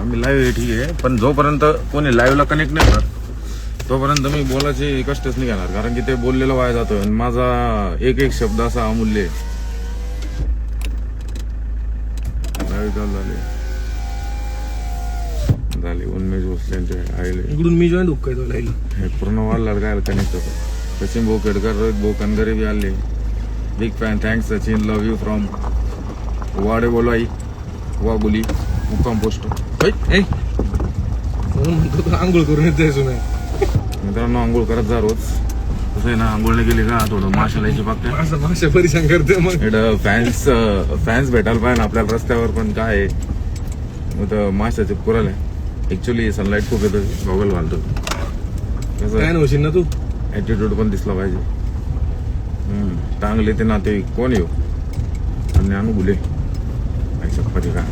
आम्ही लाईव्ह आहे ठीक आहे, पण जोपर्यंत कोणी लाईव्हला कनेक्ट नाही होणार तोपर्यंत मी बोलायचे कष्टच नाही घेणार, कारण की ते बोललेलं वाया जातं आणि माझा एक एक शब्द असा अमूल्य आहे. लाईव्ह चालू झाले उन्मेष भोसलेंचे आईले इकडून मी जॉईन हुक्का येतो लाईव्ह. हे पूर्ण वाढला काय कनेक्ट होतं. सचिन भाऊ केडकर, रोहित भाऊ कनगरे बी आले. Big fan, thanks Sachin, love you from वाडे बोलाई वागुली मुक्काम पोस्ट. म्हणून म्हणतो तो आंघोळ करून येत जायचो नाही. मित्रांनो आंघोळ करत जा रोज. कसं आहे ना, आंघोळने गेली का थोडं माशाला यायची बघते. असं माशा परेशान करते मग. इकडं फॅन्स भेटायला पाहिजे ना आपल्याला रस्त्यावर, पण काय आहे माशाचे पुराल आहे. ऍक्च्युली सनलाईट खूप येतं, गॉगल घालतो. काय कसं नव्हशील ना तू. ऍटिट्यूड पण दिसला पाहिजे. चांगले ते नाते कोण येऊ आणि अनुगुले चपाती काय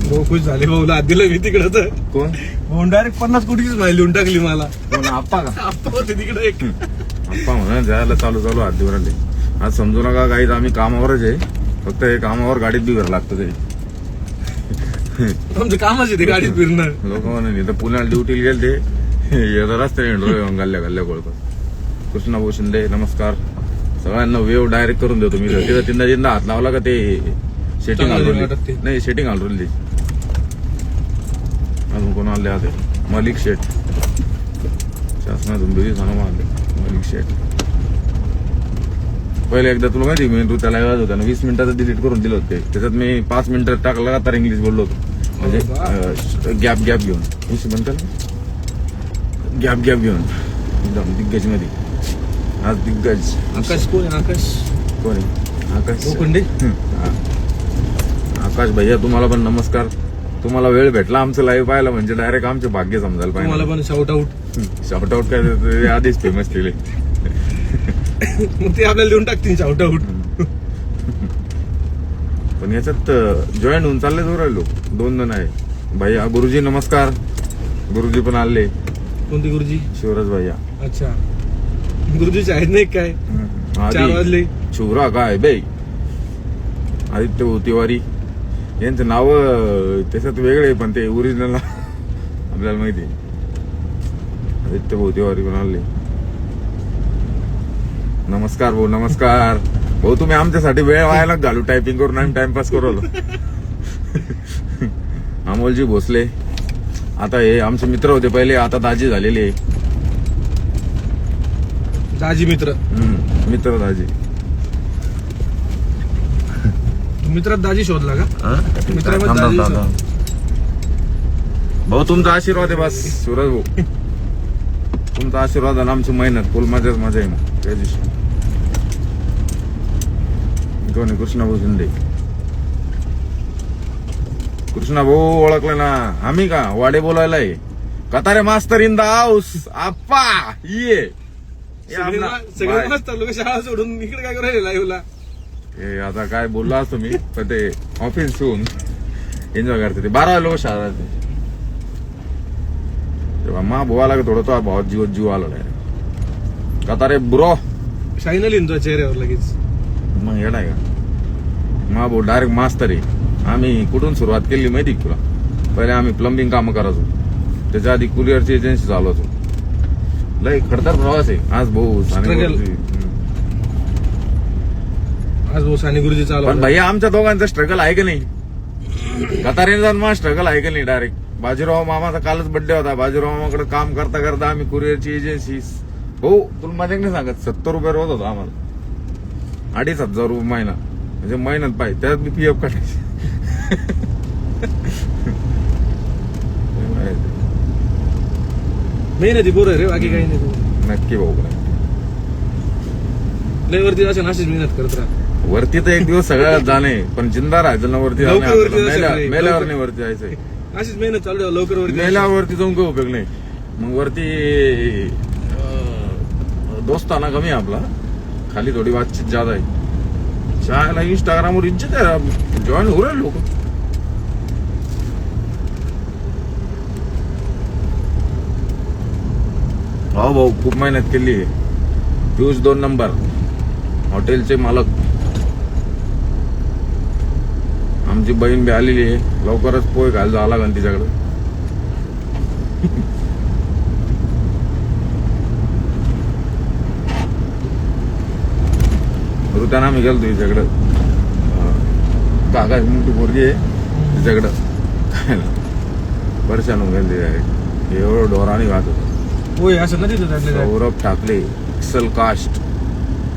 भाऊ खुश झाले. भाऊला हात दिलं मी तिकडं तर कोण भाऊ डायरेक्ट 50 कोटीचीच माहिती लिहून टाकली मला. कोण आप्पा का? आप्पा होते तिकडे एक. आप्पा म्हणा जायला चालू हात देऊन राहिले. आज समजू नका काही आम्ही कामावरच आहे, फक्त हे कामावर गाडीत बी घर लागतं ते. आमचं कामच आहे ते गाडीत फिरणं. लोक म्हणून तर पुण्याला ड्युटीला गेले ते रस्त्याने गल्ल्या गोळकर. कृष्णा भाऊ शिंदे नमस्कार. सगळ्यांना वेव डायरेक्ट करून देतो मी. तिथं तीनदा हात लावला का ते सेटिंग आलरली नाही, सेटिंग आलरली. अजून कोण आले आता मलिक शेठ शासनातून बिरी सांगा आले. मलिक शेठ पहिले एकदा तुला माहिती मी तू त्याला आवाज होता ना 20 मिनिटाचं डिलीट करून दिलं होतं. त्याच्यात मी 5 मिनिटं टाकला तर इंग्लिश बोललो होतो, म्हणजे गॅप घेऊन. बंद कर, गॅप घेऊन एकदम दिग्गज मध्ये. आज दिग्गज आकाश कोण आहे? आकाश कोण आहे? आकाश लोखंडे. आकाश भैया तुम्हाला पण नमस्कार. तुम्हाला वेळ भेटला आमचं लाईव्ह पाहायला म्हणजे डायरेक्ट आमचे भाग्य समजायला पाहिजे. तुम्हाला पण शाउट आउट. शॉर्ट आउट काय आधीच फेमस केले. मग ते आपल्याला देऊन टाकतील शाउट आउट. पण याच्यात जॉईन होऊन चालले जोर लोक 2 जण आहे. भैया गुरुजी नमस्कार. गुरुजी पण आले. कोणते गुरुजी? शिवराज भैया. अच्छा गुरुजीचे आहेत नाही काय? 4 वाजले. शिवरा काय बाई आदित्य तिवारी यांचं नाव त्याच्यात वेगळे, पण ते ओरिजिनल आपल्याला माहिती. आदित्य भाऊ तिवारी पण आले. नमस्कार भाऊ नमस्कार. भाऊ तुम्ही आमच्यासाठी वेळ व्हायला घालू टायपिंग करून आम्ही टाइमपास करू. अमोलजी भोसले आता हे आमचे मित्र होते पहिले, आता दाजी झालेले. दाजी मित्र. मित्र दाजी. मित्रात दाजी शोधला का? मित्रामध्ये दाजी शोधला. भाऊ तुमचा आशीर्वाद आहे बस. सूरज भाऊ तुमचा आशीर्वाद आणि आमची मेहनत फुल मजा आहे. मग त्या दिवशी कोणी कृष्णा भाऊ शिंदे. कृष्णा भाऊ ओळखलं ना आम्ही का वाडे बोलायला आहे. कतारे मास्तर इन द हाऊस. आप्पा ये सगळे मस्त लोक शाळा सोडून इकडे काय करायला लाईव्हला. हे आता काय बोलला असतो मी, पण ते ऑफिस होऊन एन्जॉय करते ते. 12 लोक शाळा तेव्हा मा बोवाला थोडं तो भावात जीव आला नाही. कतारे ब्रो शाईन आली तुझ्या चेहऱ्यावर लगेच. मग येणार का मा भाऊ डायरेक्ट मास्तर आहे. आम्ही कुठून सुरुवात केली माहिती तुला? पहिले आम्ही प्लंबिंग कामं करायचो, त्याच्या आधी कुरिअरची एजन्सी चालवायचो. लय खडतर प्रवास आहे. आज भाऊ साने गुरुजी चालू. पण भैया आमच्या दोघांचा स्ट्रगल आहे का नाही? कतारेने जाऊन मा स्ट्रगल आहे का नाही? डायरेक्ट बाजीराव मामाचा कालच बर्थडे होता. बाजीराव मामाकडे काम करता करता आम्ही कुरिअरची एजन्सी. भाऊ तुला माझ्या नाही सांगत 70 रुपये रोज होता आम्हाला. 2,500 रुपये महिना, म्हणजे मेहनत पाहिजे त्यात मी PF काढायची. मेहनती पोरं रे, बाकी काही नाही. नक्की भाऊ लय वरती असे नाशिक मेहनत करत राहा. वरती तर एक दिवस सगळ्यात जाणे, पण जिंदा राहायचं ना वरती. मेल्यावर नाही वरती जायचंय. अशीच मेहनत चालू आहे. लवकर वरती मेल्यावरती जाऊन काही उपयोग नाही. मग वरती दोस्ताना कमी आहे आपला, खाली थोडी बातचीत ज्यादा आहे. शाळेला इंस्टाग्रामवर इज्जत आहे, जॉईन हो रहे लोक. हो भाऊ खूप मेहनत केली. फ्यूज 2 नंबर हॉटेलचे मालक. आमची बहीण बी आलेली आहे, लवकरच पोहे खायला जावं लागेल तिच्याकडे. ऋताना मी गेलो तिच्याकडं काका मोठी पोरगी आहे तिच्याकडं परेशान होऊन गेली डायरेक्ट एवढं डोराने वाहत होतं. होय असं ना तिथं त्यातल्या त्यात. सौरभ ठाकले एक्सल कास्ट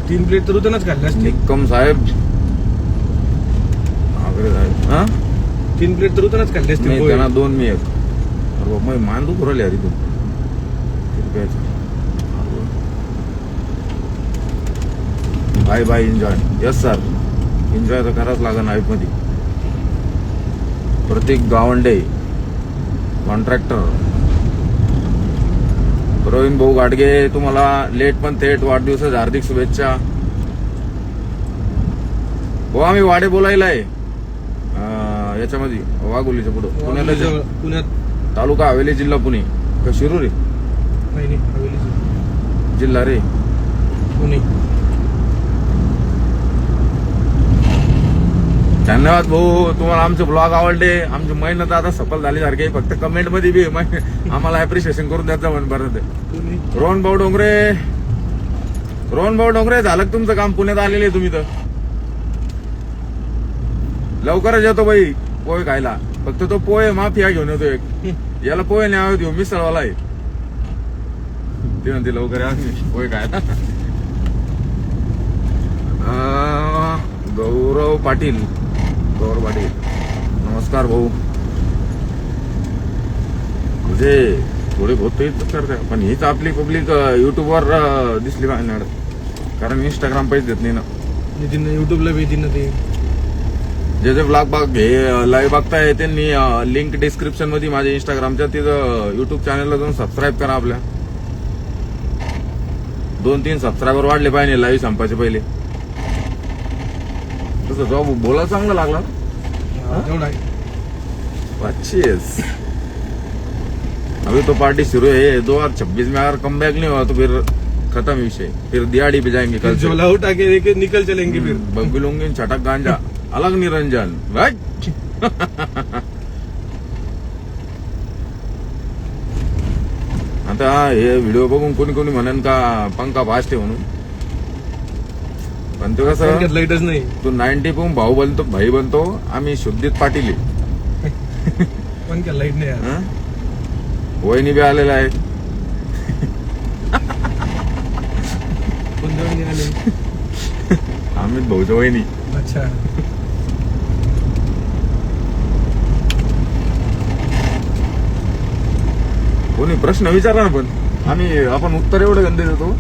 3 प्लेट तर उतनच खाल्ले असते. निक्कम साहेब आगरे साहेब हा 3 प्लेट तर उतनच खाल्ले असते. नाही होय. त्यांना 2 मी 1. अरे बाबा मी मान दुखू राहिली अरे तू कृपयाचं. Bye bye enjoy. Yes sir enjoy तर करावंच लागेल लाईफ मध्ये. प्रतीक गावंडे कॉन्ट्रॅक्टर. प्रवीण भाऊ गाडगे तुम्हाला लेट पण थेट वाढदिवसाच्या हार्दिक शुभेच्छा. हो आम्ही वाडे बोलायला आहे याच्यामध्ये वाघोलीच्या पुढं पुण्याला जवळ, पुण्यात तालुका हवेली जिल्हा पुणे का शिरूर रे नाही नाही हवेलीचं. जिल्हा रे पुणे. धन्यवाद भाऊ तुम्हाला आमचे ब्लॉग आवडले. आमची मेहनत आता सफल झाली सारखी. फक्त कमेंट मध्ये बी आम्हाला अप्रिशिएशन करून द्यायचं म्हणून परत. पुणे. रोहन भाऊ डोंगरे झालं का तुमचं काम. पुण्यात आलेले तुम्ही तर लवकरच येतो बाई पोहे खायला. फक्त तो पोहे माफिया घेऊन येतो एक. याला पोहे नाही आवडत मिसळवाला आहे. ते म्हणते लवकर या पोहे खायला. गौरव पाटील नमस्कार भाऊ. म्हणजे थोडे बहुत तर करते पण हीच आपली पब्लिक युट्यूबवर दिसली पाहिजे. कारण इंस्टाग्राम पैसे देत नाही ना. नितीन युट्यूबला भेटीन ना ते. जे ब्लॉग लाईव्ह बघताय त्यांनी लिंक डिस्क्रिप्शन मध्ये माझ्या इंस्टाग्रामच्या तिथं युट्यूब चॅनलला जाऊन सबस्क्राईब करा. आपल्या 2-3 सबस्क्रायबर वाढले पाहिजे लाईव्ह संपायचे पहिले. तसं जॉब बोलायला चांगलं लागला. तेवढा आहे. अच्छी अभी तो पार्टी शुरू है 2026 में. अगर कम बैक नहीं हुआ तो फिर खत्म विषय. फिर दिहाड़ी पे जाएंगे कल से. झोला उठा के लेके निकल चलेंगे फिर. बग्गी लुंगी छटक गांजा अलग निरंजन भाई. आता हे व्हिडिओ बघून कोणी कोणी म्हणेन का पंखा भासते म्हणून. पण ते कसं लाईटच नाही. तू 90 पाहून भाई बनतो. आम्ही शुद्धीत पाटील पण काय लाईट नाही यार. वहिनी बी आलेला आहे. कोण जेवण निघाले. अमित भाऊच्या वहिनी. अच्छा. कोणी प्रश्न विचारला ना पण आपण उत्तर एवढं गंदे देतो.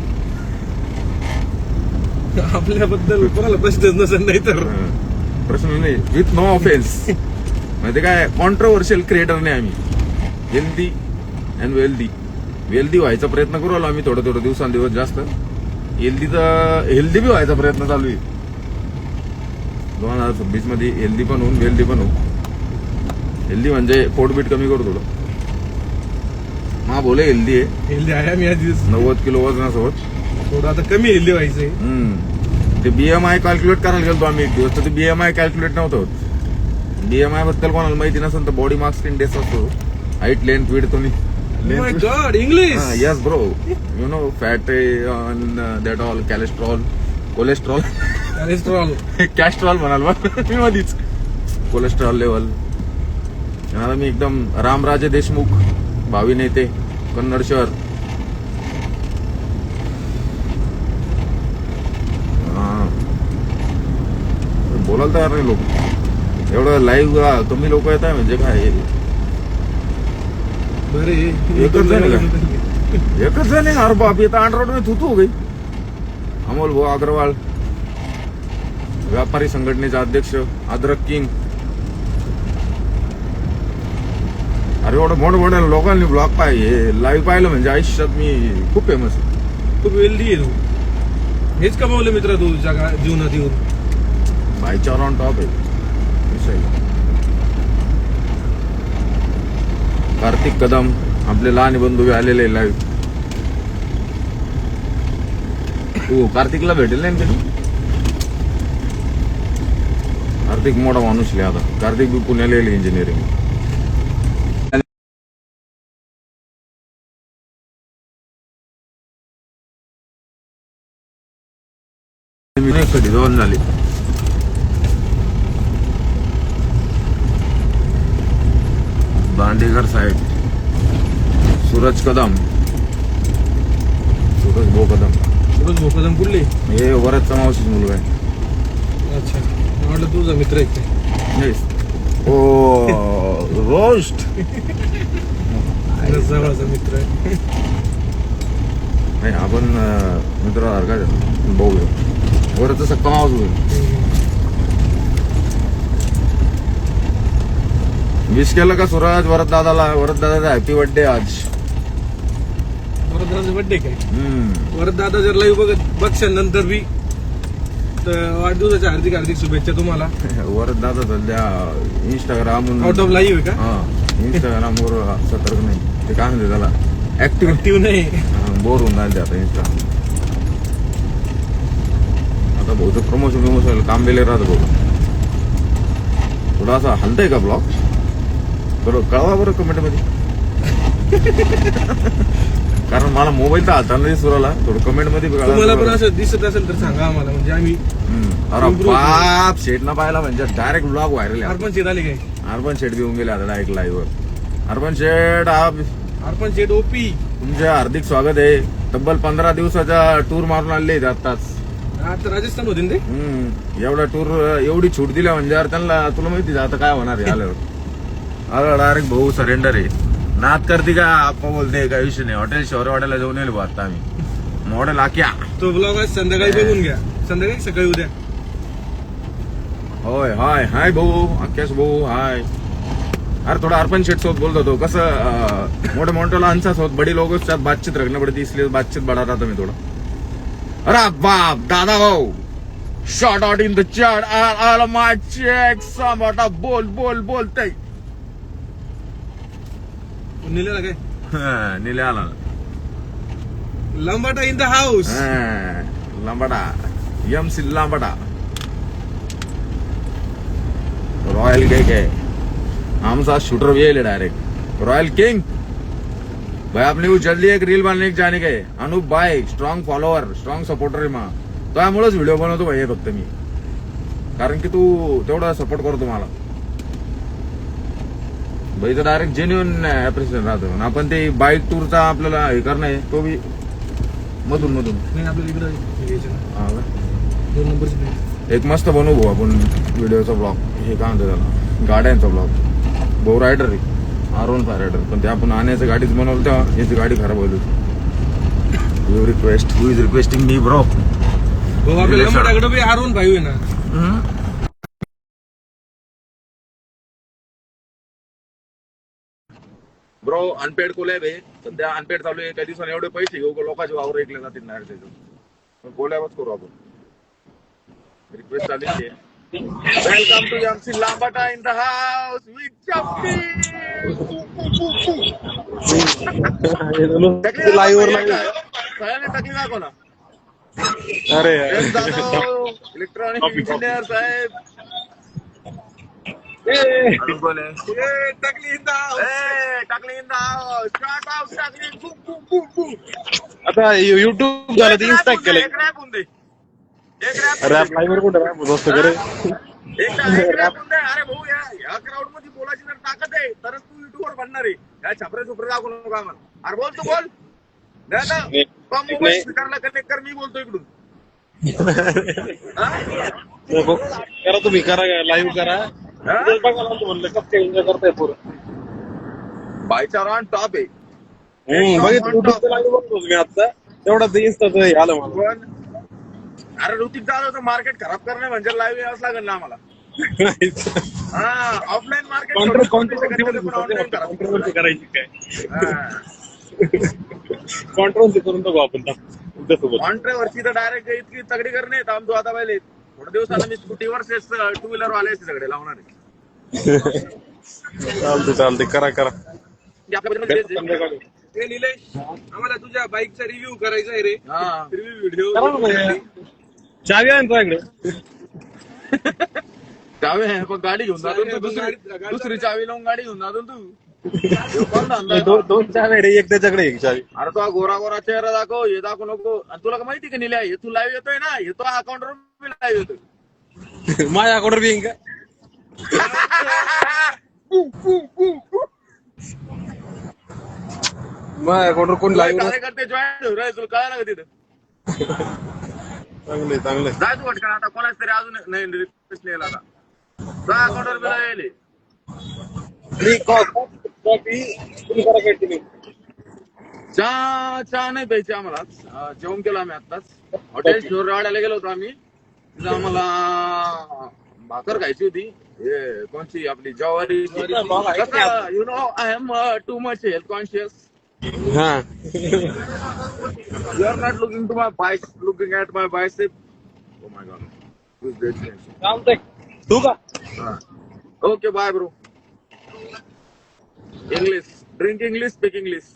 आपल्याबद्दल कोणाला प्रश्नच नसेल नाही तर. प्रश्न नाही विथ नो ऑफेन्स. माहिती काय कॉन्ट्रोवर्शियल क्रिएटर नाही आम्ही. हेल्दी अँड वेल्दी व्हायचा प्रयत्न करू आलो आम्ही. थोडं दिवसांदिवस जास्त हेल्दी बी व्हायचा प्रयत्न चालू आहे. 2026 मध्ये हेल्दी पण होऊन वेल्दी पण होऊ. हेल्दी म्हणजे पोटबीट कमी करू थोडं. मा बोले हेल्दी आहे. हेल्दी आहे आम्ही आज 90 किलो वजनासोबत. थोडं आता कमी हेल्दी व्हायचंय. ते BMI कॅल्क्युलेट करायला गेलो आम्ही एक दिवस. तर ते BMI कॅल्क्युलेट नव्हतं होत. BMI बद्दल कोणाला माहिती नसेल तर बॉडी मार्क्स इंडेक्स असतो. हाईट लेंथ विड्थ तुम्ही. My god English. Yes bro you know fat on that all cholesterol Castrol म्हणाल मी मधीच. Cholesterol level. आता मी एकदम रामराजे देशमुख भावी नेते कन्नड शहर. बोलायला तयार नाही लोक. एवढं लाईव्ह कमी लोक येत आहे म्हणजे काय. बरे एकच जण आहे अरे बाप. ये तो आंड्रॉइड में तू हो गई. अमोल भाऊ अग्रवाल व्यापारी संघटनेचे अध्यक्ष अद्रक किंग. अरे एवढं मोठ्या लोकांनी ब्लॉग पाहिजे लाईव्ह पाहिलं म्हणजे आयुष्यात मी खूप फेमस आहे. खूप वेल्दी आहे तू. हेच कमावलं मित्र तू जीवनात येऊन. बायचार ऑन टॉप आहे विषय. कार्तिक कदम आपले लहान बंधू बी आलेले लाईव्ह. तू कार्तिकला भेटेल नाही ना. कार्तिक मोठा माणूस आहे आता. कार्तिक बी पुण्याला येईल इंजिनिअरिंग. मी नाही कधी दोन झाली. दांडेकर साहेब, सूरज कदम, सूरज भो कदम, सूरज भोकदम कुठले? हे वरदचा मावशीच मुलगा आहे. अच्छा, मला वाटलं तुझा मित्र आहे ते. Yes. ओ रोस्ट. जवळचा मित्र आहे. नाही आपण मित्र सारखा भाऊ वरच सक्का मावस होईल. विश केलं का सूरज वरद दादाला? वरद दादाचा हॅपी बर्थडे आज. वरद दादाचा बर्थडे काय? हम्म. वरद दादा जर लाईव्ह बघशाल नंतर बी तर वाढदिवसाच्या हार्दिक हार्दिक शुभेच्छा तुम्हाला. वरद दादा सध्या इंस्टाग्राम आउट ऑफ लाईव्ह आहे का? हा इंस्टाग्रामवर सतर्क नाही. ते काय म्हणते त्याला ऍक्टिव्ह ऍक्टिव्ह नाही. बोर होऊन जाईल ते आता इंस्टा. आता बहुतेक प्रमोशन काम दिले राहतं भाऊ. थोडा असा हलतंय का ब्लॉग? बरोबर कळवा बरं कमेंट मध्ये. कारण मला मोबाईल तर हाताला नाही सुराला. थोडं कमेंट मध्ये बी कळवा. तुम्हाला पण असं दिसत असेल तर सांगा आम्हाला, म्हणजे आम्ही. अरे बाप शेट ना पाहिला म्हणजे डायरेक्ट ब्लॉग व्हायरल आहे. अर्पण शेट आले काय? अर्बन शेट बी येऊन गेले आता डायरेक्ट लाईव्ह वर. अर्बन शेट अर्पण शेट ओपी तुमचे हार्दिक स्वागत आहे. तब्बल 15 दिवसाचा टूर मारून आले आताच. आता राजस्थान होते ना ते. एवढा टूर एवढी छूट दिल्या म्हणजे यार त्यांना तुला माहिती आता काय होणार आहे आल्यावर. अरे डायरेक्ट भाऊ सरेंडर आहे. नाद करते का आपण बोलते काही विषय नाही. हॉटेल शौर्य हॉटेलला जाऊन येईल आता आम्ही. मॉडेल आक्या तो ब्लॉग आज संध्याकाळी बघून घ्या. संध्याकाळी सकाळी उद्या. होय हाय हाय भाऊ आक्याश भाऊ हाय. अरे थोड़ा अर्पण शेट सोबत बोलतो तो कसं मोठे मोठे लहानसा सोबत बड़ी लोगों के साथ बातचीत रखना पड़ती, इसलिए बातचीत बढ़ा रहा था मैं थोड़ा. अरे बाप दादा भाऊ shout out in the chat all my check समोटा बोल बोल बोलते. निलेला काय? निले आला लंबाटा इन द हाऊस. लांबाडा यम सी लांबाडा रॉयल केक है. हमसा शूटर भी है डायरेक्ट रॉयल किंग भाई. आपने वो जल्दी एक रील बनने जाने के अनूप भाई स्ट्रॉंग फॉलोअर स्ट्रॉंग सपोर्टर आहे मा. तो यामुळेच व्हिडिओ बनवतो भाई फक्त मी. कारण की तू तेवढा सपोर्ट करतो मला भाई. तर डायरेक्ट जेन्युअन अप्रिशिएशन राहतो. आपण ते बाईक टूरचा आपल्याला हे करणं आहे तो बी मधून मधून नाही आपल्याला इकडे घ्यायचं ना. हा का? 2 नंबरची एक मस्त बनवू भाऊ आपण व्हिडिओचा ब्लॉग. हे काय म्हणतो त्याला गाड्यांचा ब्लॉग. भाऊ रायडर आहे R15 रायडर. पण ते आपण आणायचं गाडीच बनवलं तेव्हा याची गाडी खराब होईल. You request who is requesting me bro. भाऊ आपल्या लंबाटाकडे बी R15 आहे ना. ब्रो अनपेड कोलॅब आहे सध्या. अनपेड चालू आहे. काही दिवसांनी एवढे पैसे घेऊ लोकांचे वावर ऐकले जातील नाही त्याच्यात. कोलॅबच करू आपण. रिक्वेस्ट आली आहे. वेलकम टू एमसी लांबाटा इन द हाऊस विथ चप्पी. लाईव्ह वर सगळ्यांनी टकली दाखव ना. अरे इलेक्ट्रॉनिक इंजिनियर साहेब. टाकली इन द हाऊस. टाकली in the house. Shout out टाकली. Boom boom boom boom. आता युट्यूब झालं ते इन्स्टा केलं. एक रॅप होऊन दे. एक रॅप. रॅप लाईव्ह कुठे रॅप दोस्त करे. एक रॅप होऊन दे. अरे भाऊ या क्राऊड मध्ये बोलायची जर ताकद आहे तरच तू युट्यूबवर बनणार आहे. या छपरे छपरे दाखवू नको आम्हाला. अरे बोल तू बोल. नाही ना मोबाईल स्पीकरला कनेक्ट कर. मी बोलतो इकडून. करा तुम्ही करा लाईव्ह करा. म्हणलं कसं काय एन्जॉय करताय पुरं. बायचार ऑन टॉप आहे. बघितलं लाईव्ह बघतो मी आता. तेवढा ते इन्स्टाचं आलं मला. पण अरे ऋतिक झालं होतं मार्केट खराब करणे म्हणजे लाईव्ह यावंच लागेल ना आम्हाला. हा ऑफलाईन मार्केट कॉन्ट्रोवर्सी करायची काय. कॉन्ट्रोवर्सी करून बघू आपण कॉन्ट्रोवर्सी तर डायरेक्ट इतकी तगडी करणे आमचो आता पहिले. थोड्या दिवसाला मी स्कूटीवर 2 व्हीलर वाले सगळे लावणार आहे. चालते करा करा. ते निलेश आम्हाला तुझ्या बाईकचा रिव्ह्यू करायचा आहे रे. हा रिव्ह्यू व्हिडिओ. चावी आहे ना तुझ्याकडे. चावी आहे पण गाडी घेऊन जातो तू. दुसरी चावी लावून गाडी घेऊन जातो तू. 2 चावी रे. एक त्याच्याकडे एक चावी. अरे तो गोरा गोरा चेहरा दाखव. हे दाखवू नको. तुला का माहिती का निल्या हे तू लाईव्ह येतोय ना हे तो अकाउंटवर बी live येतो. माझ्या अकाउंटवर बी येईन का? माझ्या अकाउंटवर कोण तुला लाईव्ह कार्यकर्ते जॉईन होऊ राहिले, तुला कळायला का तिथं? चांगले चांगले. जाय तू भटकन आता, कोणाच तरी अजून नाही रिक्वेस्ट लिहिला आता. तुझ्या अकाउंटवर बी येईल. मी कॉफी तुम्ही करा कंटिन्यू. चहा नाही प्यायची आम्हाला आज. जेवण केलं आम्ही आत्ताच. हॉटेल शिवरवाड्याला गेलो होतो आम्ही. तिथं आम्हाला भाकर खायची होती. हे कोणची आपली ज्वारी. You know I am too much health conscious. हा You are not looking to my biceps, looking at my bicep. Oh my god. This is great friendship. चालतंय. तू का? Okay, bye bro. English. Drink English, speak English.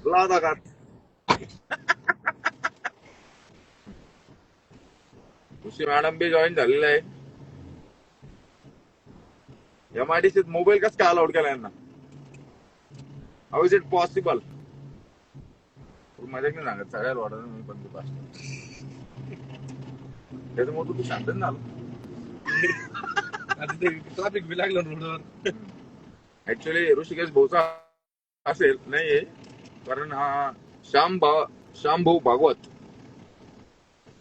लादा घात. तुझी madam बी join झालेला आहे. MIDCत mobile कसं काय अलाउड केला यांना? How is it possible? मजा नाही सांगत, सगळ्याला वाटत मी पण तू पास त्याच्यामुळे तू शांत झालं. ट्रॅफिक बी लागलं रोडवर. ऍक्च्युली ऋषिकेश भाऊचा असेल नाहीये, कारण हा श्याम भाऊ भागवत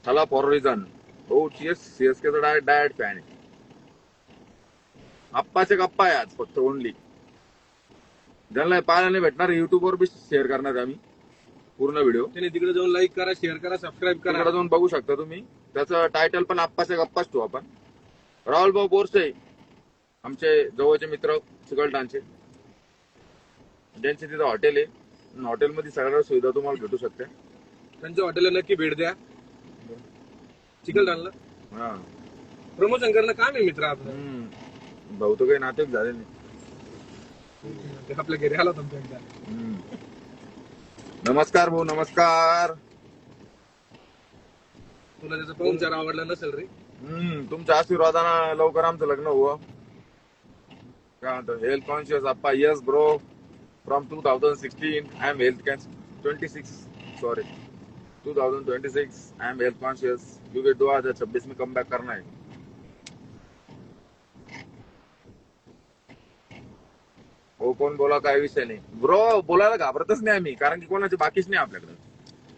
चला फॉर रिझन. हो सीएसकेचा डायरेक्ट फॅन आहे. आप्पाचे गप्पा आहे आज फक्त ओनली. ज्यांना पाहायला नाही भेटणार युट्यूबवर बी शेअर करणार आहे आम्ही पूर्ण व्हिडिओ. त्याने तिकडे जाऊन लाईक करा, शेअर करा, सबस्क्राईब करा. तिकडे जाऊन बघू शकता तुम्ही. त्याचं टायटल पण आप्पाचे गप्पाच ठेवू आपण. राहुल भाऊ बोरसे आमचे जवळचे मित्र चिकलठाणचे, ज्यांचे तिथं हॉटेल आहे. हॉटेलमध्ये सगळ्या सुविधा तुम्हाला भेटू शकते. त्यांच्या हॉटेलला नक्की भेट द्या. चिकलठाणला हा प्रमोशन करणं काम आहे मित्र आपलं. भाऊ तर काही नातेवाईक झाले नाही. ते आपल्या घरी आला तुमच्या एकदा. नमस्कार भाऊ, नमस्कार. तुला त्याचा पाहुणचार आवडला नसेल रे. तुमच्या आशीर्वादानं लवकर आमचं लग्न हुआ. काय म्हणतो हेल्थ कॉन्शियस आप्पा? Yes bro, from 2016 I am health 26 sorry 2026 I am health conscious, क्योंकि 2026 में कम बैक करना है. हो कोण बोला काय विषय नाही ब्रो, बोलायला घाबरतच नाही आम्ही, कारण की कोणाचे बाकीच नाही आपल्याकडे.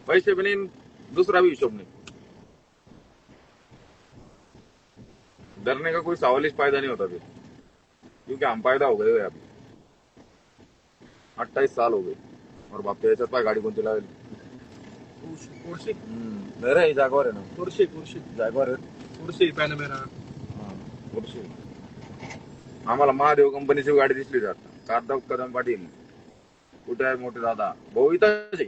पैसे भी नाही, दूसरा भी हिशोब नहीं. डरने का कोई सवाल ही फायदा नहीं होता फिर, क्योंकि हम पैदा हो गए अभी 28 साल हो गए. और बाप याच्यात पाय गाडी कोणती लावली. कोर्शी नाही रे जागवार आहे ना. कोर्शी जागवार आहे. कोर्शी पॅनामेरा. कोर्शी. आम्हाला महादेव कंपनीची गाडी दिसली जात. कार्दव कदम पाटील कुठे आहे मोठे दादा? भाऊ इथंच आहे,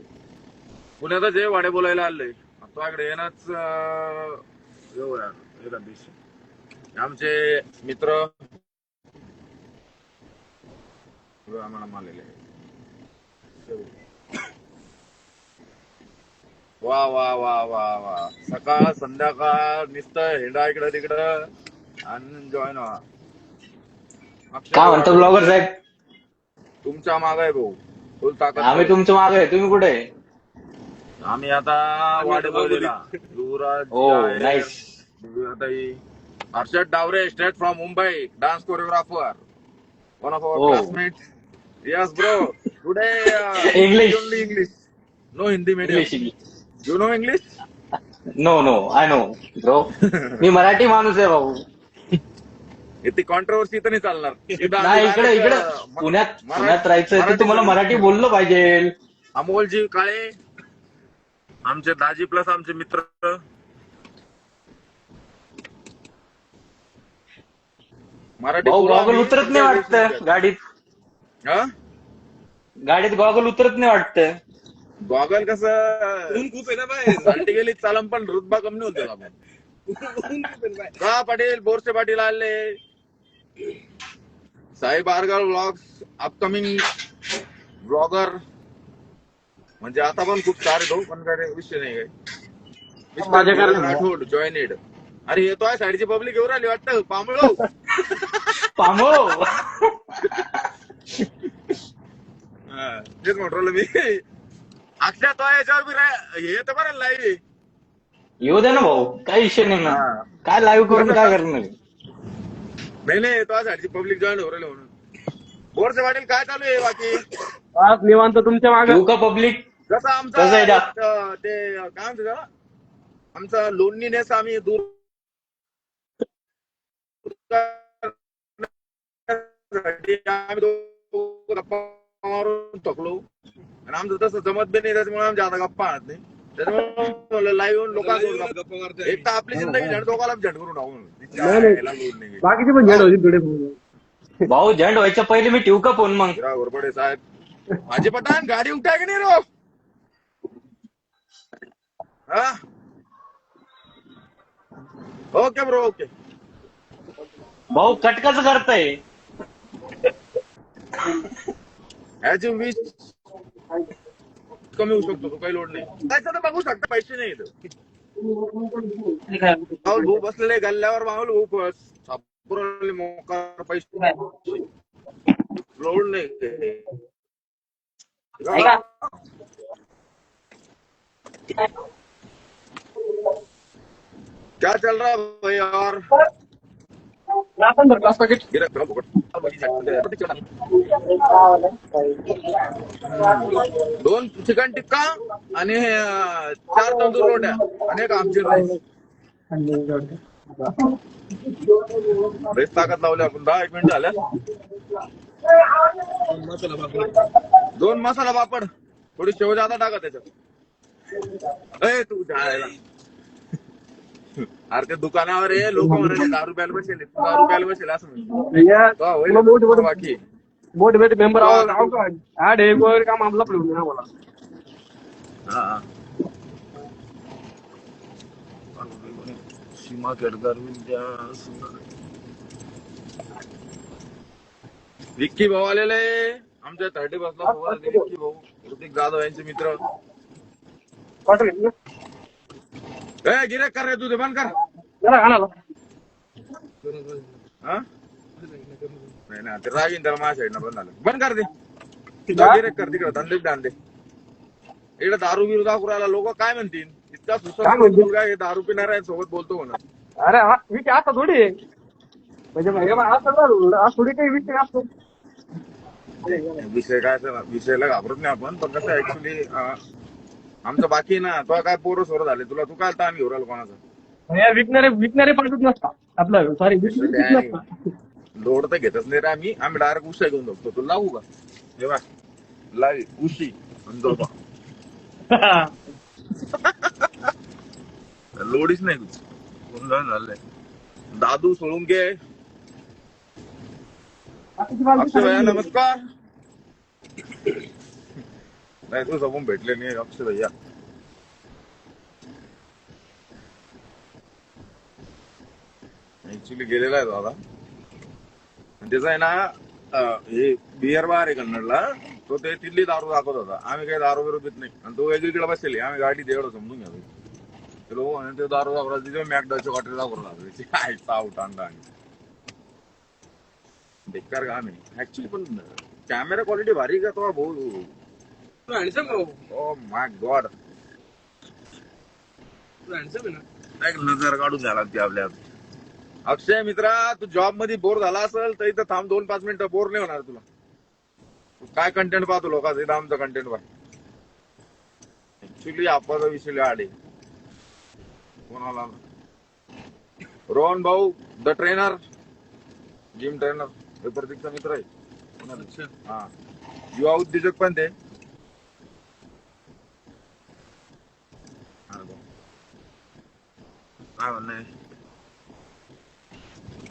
पुण्यातच आहे. वाडे बोलायला आलंय. तुझ्याकडे येणंच येऊ यार एका दिवशी. आमचे मित्र आम्हाला मानलेले वा वा वा वा वा. सकाळ संध्याकाळ नुसतं हेंडा इकडं तिकडं आणि जॉईन व्हा. काय म्हणतो ब्लॉगर साहेब? तुमच्या माग आहे भाऊ, फुल ताकद. आम्ही तुमच्या मागे आहे. तुम्ही कुठे आहे? आम्ही आता वाडे बोललेला. युवराज हो nice. Harshad Daware straight from Mumbai, dance choreographer, one of Oh. Our classmate. Yes bro, today English. Only English, no Hindi medium. English you know English? No I know bro. मी मराठी माणूस आहे भाऊ. इथे कॉन्ट्रोवर्सी तर नाही चालणार. नाही इकडे पुण्यात राहायचं तर तुम्हाला मराठी बोललं पाहिजे. अमोलजी काळे आमचे दाजी प्लस आमचे मित्र. मराठी भाऊ बोला. गॉगल उतरत नाही वाटतं गाडीत. हा? गाडीत गॉगल उतरत नाही वाटतं. गॉगल कसं ऊन खूप आहे ना बाहेर. चालती गेली चालम, पण रुतबा कमी नाही होते आपण. ऊन खूप आहे बाहेर. का पाटील बोरसे पाटील आले. Sai Bargaon blogs upcoming blogger. म्हणजे आता पण खूप सारे भाऊ, पण काय विषय नाही काय. माझ्याकडे राठोड जॉईनेड. अरे येतो आहे साईडची पब्लिक येऊ राहिली वाटतं. पांबळो पामो. तेच म्हटलं मी. अक्षय तो याच्यावर बी हे तर बरं लाईव्ह येऊ दे ना भाऊ, काही विषय नाही ना. हा. काय लाईव्ह करून काय करणार? नाही तो साईडची पब्लिक जॉईन हो राहिले म्हणून. बोरचे पाटील काय चालू आहे बाकी? आज निवांत तुमच्या मागे. येऊ का पब्लिक? जसं आमचा कसं आहे दा? ते काय म्हणतो त्याला? आमचा लोनलीनेस आम्ही दूर करण्यासाठी आम्ही दोघं गप्पा मारून थकलो आणि आमचं तसं जमत बी नाही, त्याच्यामुळे आमच्या आता गप्पा आणत नाही. त्याच्यामुळे लाईव्ह येऊन लोकांसोबत गप्पा मारतो. एक तर आपली जिंदगी झंड दोघाला झंड करून टाकून बाकीची पण झेड होती थोडे. भाऊ झंड व्हायच्या पहिले मी ठेवू का फोन मग? घोरपडे साहेब हाजी पठाण गाडी उठा की नाही रो? हा ओके ब्रो ओके. भाऊ कट कसं करताय? ह्याची वीज कमी होऊ शकतो, तो काही लोड नाही. त्याचं तर बघू शकता, पैसे नाही इथं. माहोल भाऊ बसलेले गल्ल्यावर, माहोल भाऊ सापुरले मोकार, पैसे लोड नाही. क्या चल रहा है भाई? और दोन चिकन टिक्का आणि 4 तंदूर रोट्या आणि एक आमची राईस. बेस्ट ताकद लावली आपण. 10 मिनिट झाल्या. 2 मसाला पापड, थोडी शेव जादा टाका त्याच्यात. ए तू जायला अरे ते दुकानावर आहे, लोक म्हणाले 10 रुपयाला बसेल, 10 रुपयाला बसेल असं म्हणतो. बाकी मोठे मेंबर ऍड आहे वगैरे काम आपला पडून ना मला. हा सीमा केडकर विक्की भाऊ आलेले आमच्या 30 बसला सोबत. विक्की भाऊ, ऋतिक जाधव यांचे मित्र. ए गिरेक कर रे, तू ते बंद कर. हा नाही ना, ते रागीन त्याला माझ्या साईडनं बंद झालं. बंद कर दे, गिरेक कर तिकडे. धंदे आणले इकडे दारू बिरू दाखवू राहिला. लोक काय म्हणतील? इतका सुसर मुलगा हे दारू पिणाऱ्या सोबत बोलतो म्हणून. अरे हा विषय असा थोडी आहे. म्हणजे आज थोडी काही विषय असतो. विषय काय असं विषयाला घाबरत नाही आपण, पण कसं ऍक्च्युली आमचं बाकी ना. तो काय पोरं सोरं झाले तुला, तू काय ताण घेऊ राहिला कोणाचा? विकणारे पाठवत नसता आपलं. सॉरी लोड तर घेतच नाही रे आम्ही डायरेक्ट उशा घेऊन जातो. तुला लावू का? हे बघ लावी उशी झोपा. लोडीच नाही तुझ. गोंधळ झालंय. दादू सोडून घे. अक्षय भैया नमस्कार. नाही तू सबून भेटले नाही अक्षय भैया. ऍक्च्युली गेलेला आहे दादा. त्याचा आहे ना हे बिअर बार आहे कन्नडला. तो ते तिथली दारू दाखवत होता. आम्ही काही दारू बिरू पित नाही आणि तो वेगळीकडे बसलेली. आम्ही गाडी एवढं समजून घ्यावी. ते लोक आणि ते दारू दाखवला तिथे मॅकडॉलच्या हॉटेल दाखवला अंडा आणि बेकार काम आहे ऍक्च्युली. पण कॅमेरा क्वालिटी भारी का तो भाऊ? ओ माय गॉड, एक नजर काढून झाला ती आपल्या. अक्षय मित्रा, तू जॉब मध्ये बोर झाला असेल तर इथं थांब. 2-5 मिनिटं. बोर नाही होणार तुला. काय कंटेंट पाहतो लोकांचं? इथं आमचं कंटेंट पाह. ऍक्च्युली आपला विषय आडे कोणाला. रोहन भाऊ द ट्रेनर, जिम ट्रेनर, हे प्रतीकचा मित्र आहे. हा युवा उद्योजक पण ते. काय म्हणणं?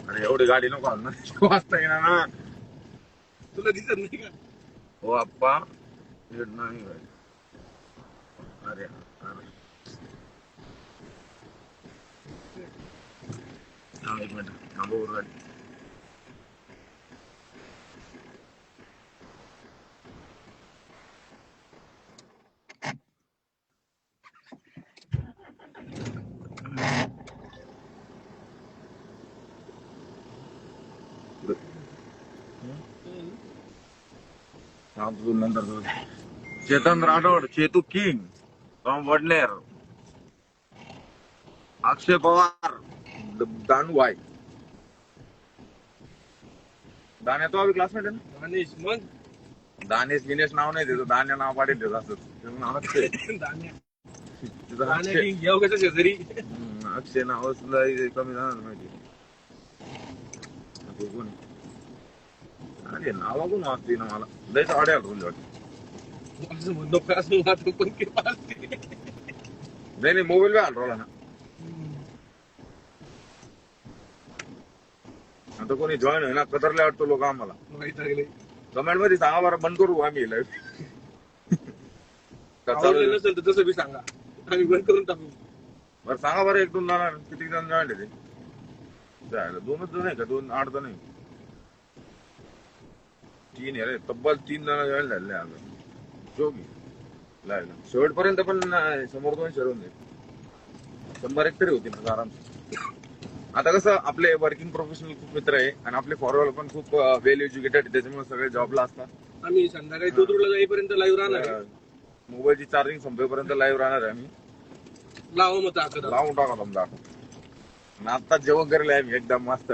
अरे एवढी गाडी नको ना, वाजता येणार ना. तुला दिसत नाही का? हो आप्पा नाही. अरे एक मिनिट थांबव गाडी. नंतर चेतन राठोड, चेतू किंग, टॉम वडनेर, अक्षय पवार, दानू भाई, दान्या तो अभी क्लासमेट आहे ना. दानेश मग दानेश गिनेश नाव नाही देतो, दान्या नाव पाडेल देतो असं. त्याचं नाव अक्षय. दान्या तिचं दान्या अक्षय. की योगाच्या शेजारी. अक्षय नाव कमी जाणार माहिती. तो कोण आहे? अरे नावा कोण वाचते ना मला लयच आड्या आठवून वाटते. असं म्हणतो का असं वाटतं पण की पाहते. नाही नाही मोबाईल बी आठवला ना. आता कोणी जॉईन आहे ना कतरले वाटतो लोक आम्हाला. माहित लागले कमेंट मध्ये सांगा बरं, बंद करू आम्ही लाईव्ह. आवडलं नसेल तर तसं बी सांगा, आम्ही बंद करून टाकू. बरं सांगा बरं, एक दोन जण किती जण जॉईन आहे ते. जायला दोनच जण आहे का, 8 जण आहे. 3 आहे रे, तब्बल 3 जण जॉईन झाले आम्ही. जोगी लायला शेवटपर्यंत पण समोर 2 शहर होऊन 100 तरी होती ना आरामशी. आता कसं आपले वर्किंग प्रोफेशनल खूप मित्र आहे आणि आपले फॉरवर्ड पण खूप वेल एज्युकेटेड, त्याच्यामुळे सगळे जॉबला असतात. आम्ही संध्याकाळी कोथरूडला जाईपर्यंत लाईव्ह राहणार आहे. मोबाईलची चार्जिंग संपेपर्यंत लाईव्ह राहणार आहे आम्ही. लावा मग ताकद. लावून टाका समजा. आणि आता जेवण करेल आहे आम्ही एकदम मस्त.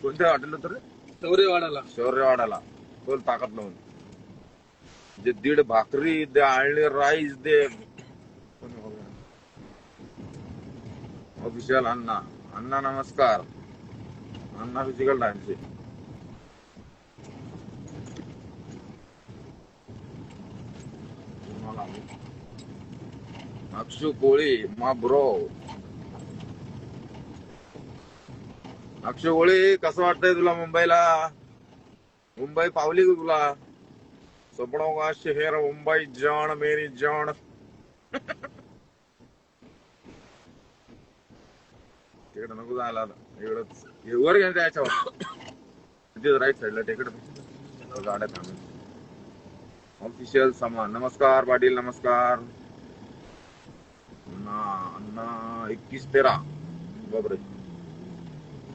कोणत्या हॉटेल तर शौर्यवाडाला शौर्यवाडाला फुल ताकद लावून. जे 1.5 भाकरी दे, आळणी राईस दे. ऑफिशियल अण्णा, अण्णा नमस्कार. अण्णा फिजिकल टाइमचे अक्षू कोळी मा ब्रो. अक्षय कोळी कसं वाटतंय तुला मुंबईला? मुंबई पावली का तुला? सपनों का शहर मुंबई जान मेरी जान. तिकडे नको जायला एवढंच. वर घ्या त्याच्यावर तिथे राईट साईडला तिकडे गाड्या थांबून. ऑफिशियल सामान नमस्कार पाटील नमस्कार. अण्णा 21-13 बापरे.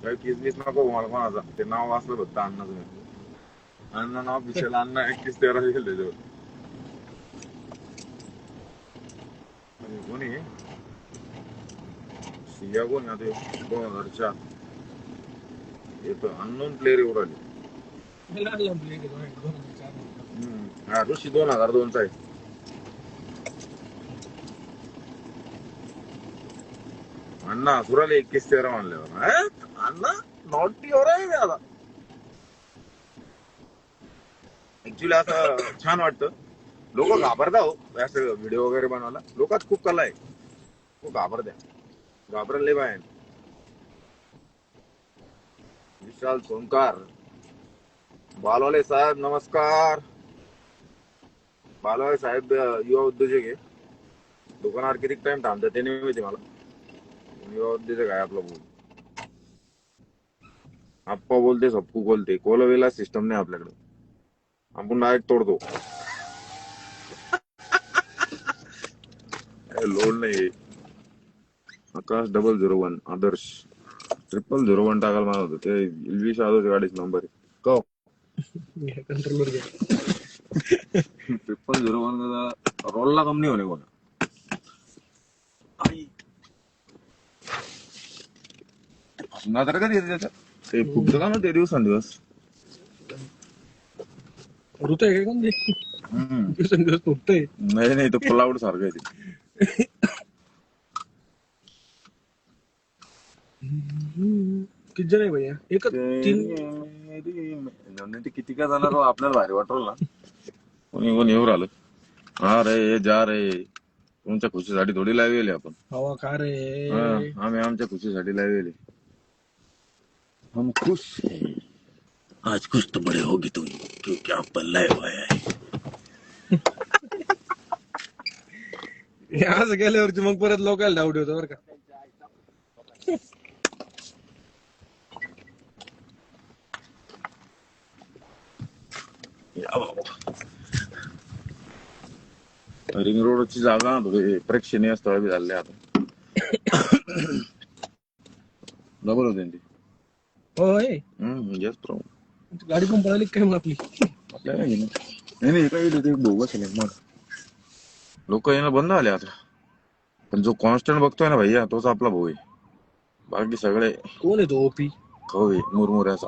काही किसमिस नको मला कोणाचा, ते नाव वाचलं फक्त अण्णाचं. अण्णा नाव ऑफिशियल अण्णा 21-13 लिहिलं त्याच्यावर. कोणी सिया कोण आता 2004 येतो अननोन प्लेअर येऊ राहिले. ऋषी 2002 चा आहे. अण्णा सुराले 21-13 म्हणल्यावर अण्णा नॉटी हो आहे आता. ऍक्च्युली असं छान वाटतं. लोक घाबरता हो असं व्हिडिओ वगैरे बनवायला. लोकात खूप कला आहे, खूप घाबरत्या. घाबरले बाय. विशाल सोनकार बालवाले साहेब नमस्कार. बालवाले साहेब युवा उद्योजक आहे. दुकानावर किती टाइम थांबतात ते नाही माहिती मला. युवा उद्योजक आहे आपला बोल. आप्पा बोलते सबकू बोलते. कोलवेला सिस्टम नाही आपल्याकडे, आपण डायरेक्ट तोडतो. लोड नाही. आकाश 001 आदर्श 001 टाकायला मला होतं ते. इल्विश आदर्श गाडीचा नंबर आहे. कंट्रोलर घ्या. 001 रोलला कमी होणे कोणा. तर कधी येते त्याच्यात ते फुगतं का ना ते दिवसांदिवस. ऋतू आहे का दिवसेंदिवस फुटतंय. नाही नाही तो क्लाउड सारखं आहे ते. किती जण आहे भैया? एकच 3 ते किती का जाणार हो, आपल्याला भारी वाटलं ना. कोणी कोणी येऊ राहिलं. हा रे जा रे. तुमच्या खुशीसाठी थोडी लावली आपण. हवा का रे. आम्ही आमच्या खुशीसाठी लावली. हम खुश हैं आज कुछ तो बड़े होगी तुम क्योंकि आप पर लाए हुए हैं. असं गेल्यावरती मग परत लोकांना डाऊट होतो बरं का. रिंग रोडची जागा थोडी प्रेक्षणीय स्थळ बी झाले आता. डबल होते ती. होय येस प्रॉब्लेम. गाडी पण पळाली काय मग आपली. आपल्याला नाही नाही काही बोगस मग लोक येणं बंद झाले आता. पण जो कॉन्स्टंट बघतोय ना भैया तोच आपला भाऊ आहे. बाकी सगळे कोण आहे तो ओपी? कवी मुरमुऱ्याचा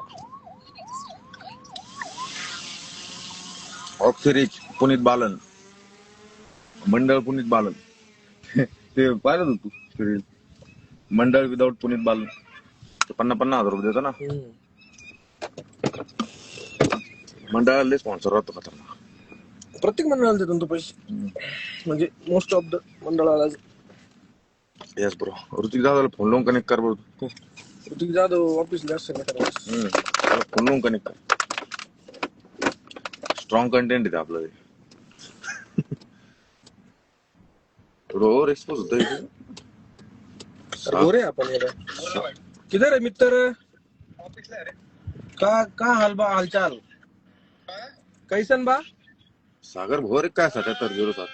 ऑफ सिरीज पुनीत बालन मंडळ पुनीत बालन ते पाहिलं होतं तू सिरीज मंडळ विदाऊट पुनीत बालन 50,000 रुपये देतो ना मंडळाला स्पॉन्सर राहतो खतरनाक. प्रत्येक मंडळाला देतो ना तो पैसे, म्हणजे मोस्ट ऑफ द मंडळाला. Yes bro. ऋतिक दादाला फोन लावून कनेक्ट कर बरं तू. ऋतिक जाधव ऑफिसला असतं ना त्याला. त्याला फोन लावून कनेक्ट कर. स्ट्रॉंग कंटेंट आहे आपलं ते. थोडं ओव्हर एक्सपोज होतं इथे. गोरे आपण यार. किधर है मित्र? का हालचाल कैसन बा? सागर भोर काय 7707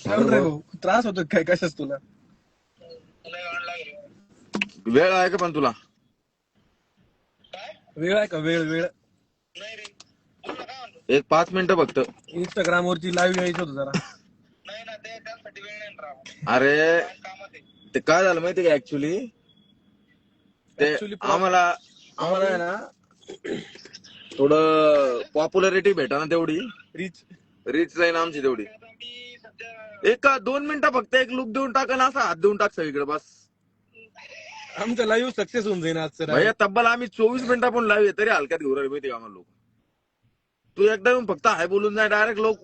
कोण रे भाऊ? त्रास होतो काय कशाच तुला? वेळ आहे का पण तुला? वेळ आहे का? वेळ एक 5 मिनिटं फक्त. इंस्टाग्राम वरती लाईव्ह यायचं होतं जरा. अरे ते काय झालं माहितीये का ऍक्च्युली ते Actually आम्हाला आहे ना थोडं पॉप्युलॅरिटी भेटा ना तेवढी रिच जाईन आमची तेवढी. एक 2 मिनिटं फक्त एक लुक देऊन टाका ना, असा हात देऊन टाक सगळीकडे बस. आमचं लाईव्ह सक्सेस होऊन जाईल आजचं. भैया तब्बल आम्ही 24 मिनिटं पण लाईव्ह तरी हलक्यात घेऊन राहिले माहिती का आम्हाला लोक. तू एकदा येऊन फक्त हाय बोलून जाय डायरेक्ट लोक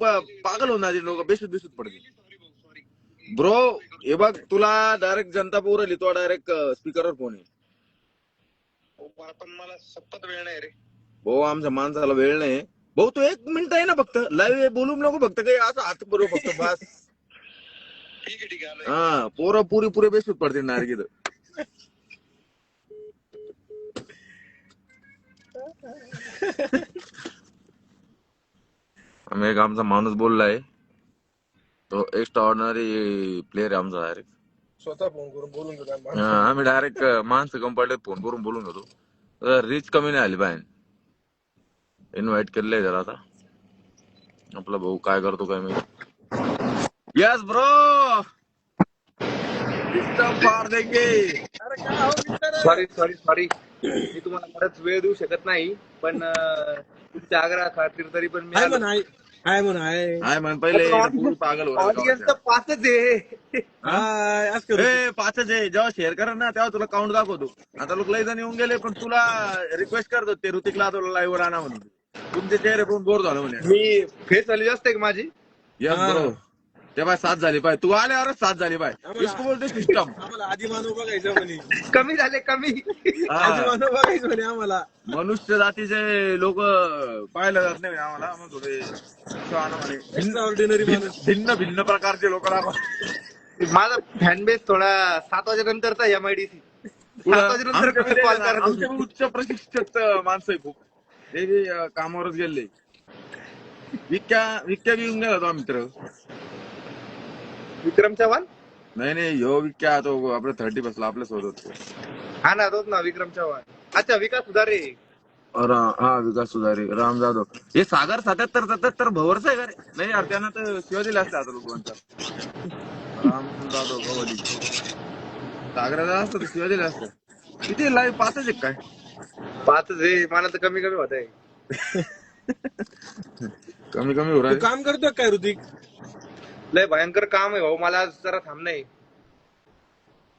पागल होऊन जाते, लोक बेशुद्ध पडतील. ब्रो हे बघ तुला डायरेक्ट जनता पोरली तो डायरेक्ट स्पीकरवर फोन आहे. पण मला सपत वेळ नाही रे भाऊ, आमच्या माणसाला वेळ नाही भाऊ. तू 1 मिनिट आहे ना फक्त लाईव्ह बोलून नको फक्त काही असं हात बरोबर फक्त बस. ठीक आहे हा पोरं पुरे बेशुद्ध पडतील डायरेक्ट इथं. आम्ही एक आमचा माणूस बोललाय तो एक्स्ट्रा ऑर्डिनरी प्लेअर आहे आमचा डायरेक्ट. स्वतः फोन करून बोलून घेतो. आम्ही डायरेक्ट माणसं कंपल्टरी फोन करून बोलून घेतो. रिच कमी नाही आली बाहेर. इन्व्हाइट केलंय जरा आता आपला भाऊ काय करतो काय मी. यस ब्रो फार देंगे. सॉरी मी तुम्हाला बराच वेळ देऊ शकत नाही, पण तुमच्या आग्रहा खातीर तरी पण मी हाय म्हण पहिले पागल ऑडियन्स तर 5च आहे. पाचच आहे. जेव्हा शेअर करा ना तेव्हा तुला काउंट दाखवतो. आता लोक लय जण येऊन गेले पण तुला रिक्वेस्ट करतो ते ऋतिकला तुला लाईव्ह वर आणा म्हणून. तुमचे चेहरे पण बोर झालं म्हणे. मी फेस व्हॅल्यू जास्त आहे का माझी? Yes bro. ते बाय 7 झाली पाय. तू आल्यावरच 7 झाली पाय. इसको बोलते सिस्टम. आम्हाला आधी मानव बघायचं म्हणे. कमी झाले कमी. आधी मानव बघायचं म्हणे आम्हाला. मनुष्य जातीचे लोक पाहायला जात नाही आम्हाला. मग थोडे ऑर्डिनरी माणूस. भिन्न प्रकारचे लोक. माझा फॅन बेस थोडा 7 वाजेनंतरचा MIDC. 7 वाजेनंतर कॉल करा. उच्च प्रशिक्षित माणसं आहे खूप. ते बी कामावरच गेले. विक्या बी येऊन गेला तो मित्र. विक्रम चव्हाण? नाही ह्यो विक्या तो आपल्या 30 बसला आपल्या सोबत. हा ना तोच ना विक्रम चव्हाण. अच्छा विकास सुधारे. हा विकास सुधारे. राम जाधव. हे सागर 77 भवरच आहे का रे? नाही यार त्यांना तर शिवा दिला असते आता लोकांचा. राम जाधव गवली सागराला असतं तर शिवा दिला असतं. किती लाईव्ह 5च आहे काय? 5च आहे. मला तर कमी होत आहे. कमी हो रहा है. काम करतो काय ऋतिक? लय भयंकर काम आहे भाऊ. मला जरा थांब नाही.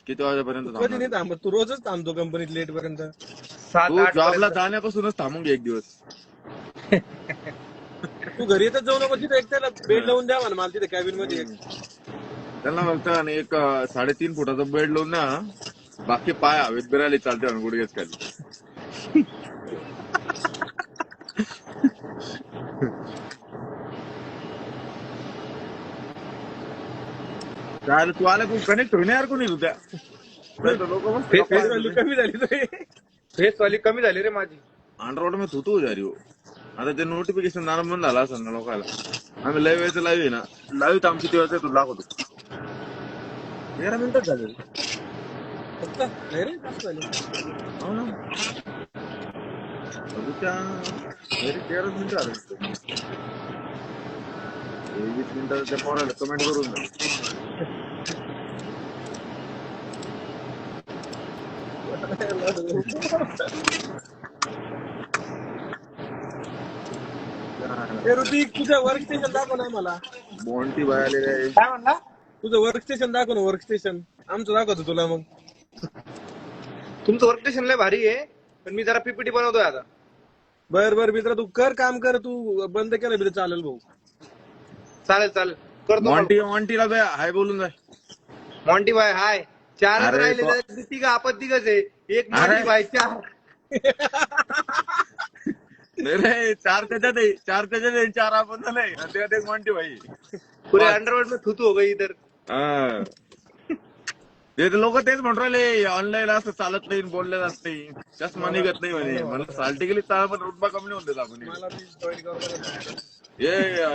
किती वाजेपर्यंत कधी नाही थांबत. तू रोजच थांबतो कंपनीत लेट पर्यंत. 7-8 जॉबला जाण्यापासूनच थांबून घे एक दिवस. तू घरी येतच जाऊ नको. तिथे एक त्याला बेड लावून द्या म्हणा मला तिथे कॅबिन मध्ये. त्यांना फक्त आणि एक 3.5 फुटाचा बेड लावून ना बाकी पाय हवेत बिरायला चालते गुडघ्याच खाली. काय तू आला खूप कनेक्ट होईना यार कोणी तुझ्या लोक कमी झाली. फेस वाली कमी झाली रे माझी. अंडरवर्ड में थुतू जा रही हो. आता ते नोटिफिकेशन जाणं बंद झाला असं ना लोकांना. आम्ही लाईव्ह यायचं लाईव्ह आहे ना. लाईव्ह तर आमची दिवस आहे. तू दाखवतो 13 मिनिटच झाले फक्त नाही रे जास्त झाले. हो ना. 13 मिनिटं झाले. 20 मिनिटात त्या पोराला कमेंट करून द्या. ए ऋतिक, तुझं वर्क स्टेशन दाखव ना मला. मोंटी बाय आलेले आहे. काय म्हणला? तुझं वर्क स्टेशन दाखव ना, वर्क स्टेशन. आमचं दाखवतो तुला मग. तुमचं वर्क स्टेशन लय भारी आहे, पण मी जरा पीपीटी बनवतोय आता. बर मित्र, तू काम कर. तू बंद केलं बी तर चालेल भाऊ. चालेल करतो. मॉन्टीला द्या हाय बोलून जाय. मॉन्टी भाई हाय. 4च अरे राहिले तो- तर तिघ आपण तिघच आहे. एक अरे. मॉन्टी भाई 4. नाही रे, 4 त्याच्यात आहे, 4 त्याच्यात आहे, 4 आपण झालंय. त्यात एक मॉन्टी भाई. पुरे अंडरवर्ल्ड में थुतू हो गई इधर. हा. ते लोक तेच म्हणून राहिले ऑनलाईन असं चालत नाही, बोलले जात नाही, चष्मा निघत नाही म्हणे. मला चालते गेली चाल, पण रुतबा कमी होऊन देत आपण. मला बी join करावं. हे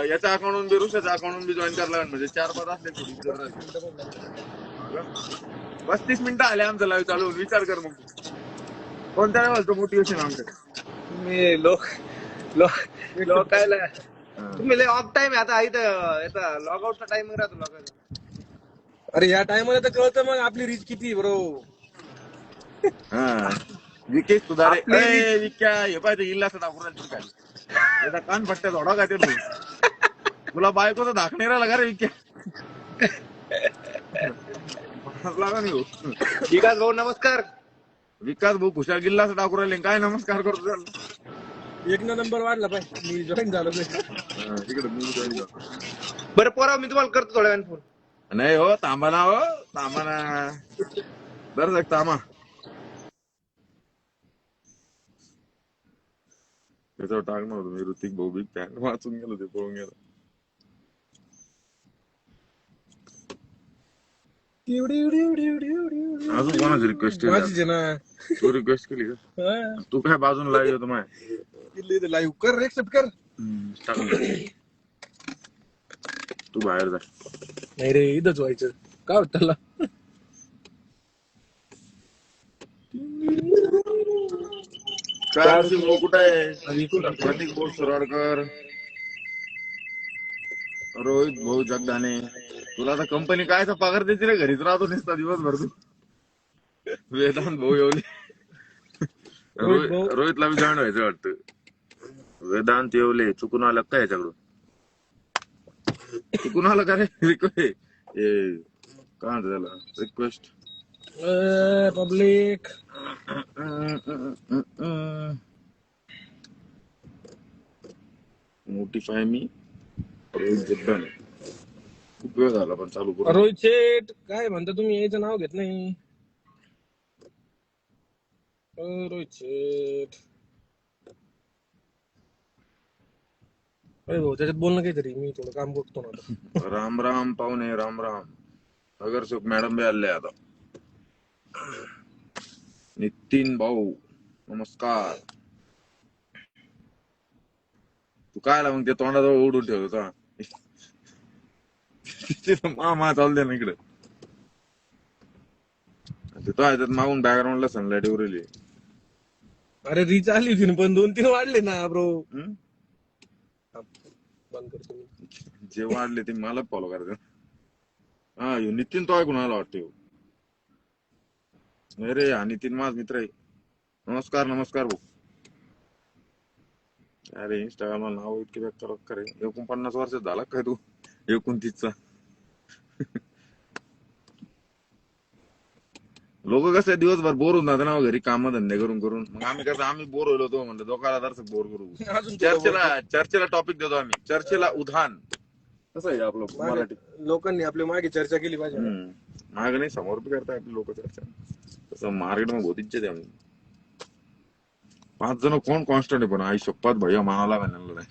याच्या अकाउंटून बी रुशाच्या अकाउंटून बी जॉईन करायला लागेल. म्हणजे 4-5 असले थोडी इज्जत राहते. 35 मिनिटं आले आमचं लाईव्ह चालू. विचार कर मग कोणत्या लेवलचं मोटिवेशन आमचं. तुम्ही लोकायला तुम्ही लय ऑफ टाइम आहे आता. इथं याचा लॉग आउटचा टाइमिंग राहतो लोकांचा. अरे या टाइमला तर कळतं मग आपली रीच किती ब्रो. हा. विकेश सुधारे विक्या हे पाहिजे इल्लाचं दाखवून काय त्याचा कान फट्ट्या थोडा काय ते तुला बायकोचं धाकणे राहिला का रे विक्या. लागा नाही हो. विकास भाऊ नमस्कार. विकास भाऊ खुशाल गिल्लाचं दाखवून राहिले काय नमस्कार करतो त्याला. 1 नंबर वाढला पाहिजे. मी जॉईन झालो तिकडे मी join झालो. बरं पोरा, मी तुम्हाला करतो थोड्या वेळाने फोन. नाही हो, थांबा ना हो, थांबा ना. बरं थांबा. त्याच्यावर टाकणार होतो मी ऋतिक भाऊ बिग फॅन. वाचून गेलो ते, पळून गेलो. अजून कोणाची रिक्वेस्ट माझीच आहे ना. तू रिक्वेस्ट केली का? हा. तू काय बाजून लाईव्ह होतो माय लाईव्ह कर, एक्सेप्ट कर. तू बाहेर जा. नाही रे, इथंच व्हायचं. काय होत त्याला? काय भाऊ कुठे आहे? प्रतीक भाऊ सुराडकर, रोहित भाऊ जगदाने. तुला आता कंपनी कायचा पगार देते रे? घरीच राहतो नुसता दिवसभर तू. वेदांत भाऊ येवले. रोहितला बी जॉईन व्हायचं वाटतं. वेदांत येवले चुकून आलं काय याच्याकडून? चुकून आलं का रे? काय म्हणतो त्याला रिक्वेस्ट पब्लिक. नोटिफाय मी. रोहित जगदाने. खूप वेळ झाला पण चालू करू. रोहित शेठ काय म्हणता तुम्ही? याचं नाव घेत नाही. रोहित शेठ. अरे भाऊ, त्याच्यात बोलणं काहीतरी. मी थोडं काम बघतो ना आता. राम राम पाहुणे, राम राम. नगरसेवक मॅडम बी आले आता. नितीन भाऊ नमस्कार. तू काय आला मग ते तोंडाजवळ उडून ठेवतो का? मा चालू दे ना इकडे. तो आहे त्यात मागून बॅकग्राऊंडला सनलाईट उरली. अरे रीच आली होती ना, पण 2-3 वाढले ना ब्रो. बंद करतो मी. जे वाढले ते मला फॉलो करायचं. हा नितीन तो ऐकून आला वाटतं. नाही रे, हा नितीन माझ मित्र आहे. नमस्कार भाऊ. अरे इंस्टाग्रामला नाव इतके बेकार करे. 49 वर्षात झाला काय तू? 29चा. लोक कसं दिवसभर बोर होऊन जातात ना घरी, काम धंदे करून. मग आम्ही बोर होलो होतो म्हणलं दोघाला दर्शक बोर करू. चर्चेला टॉपिक देतो आम्ही. चर्चेला उधाण कसं आहे आपलं मराठी. लोकांनी आपल्या मागे चर्चा केली पाहिजे. माग नाही, समोर बी करताय आपले लोक चर्चा. तसं मार्केटमध्ये बहुत इच्छा द्या. 5 जण कोण कॉन्स्टंट आहे पण आई शपथ भैया मानाला म्हणलं नाही.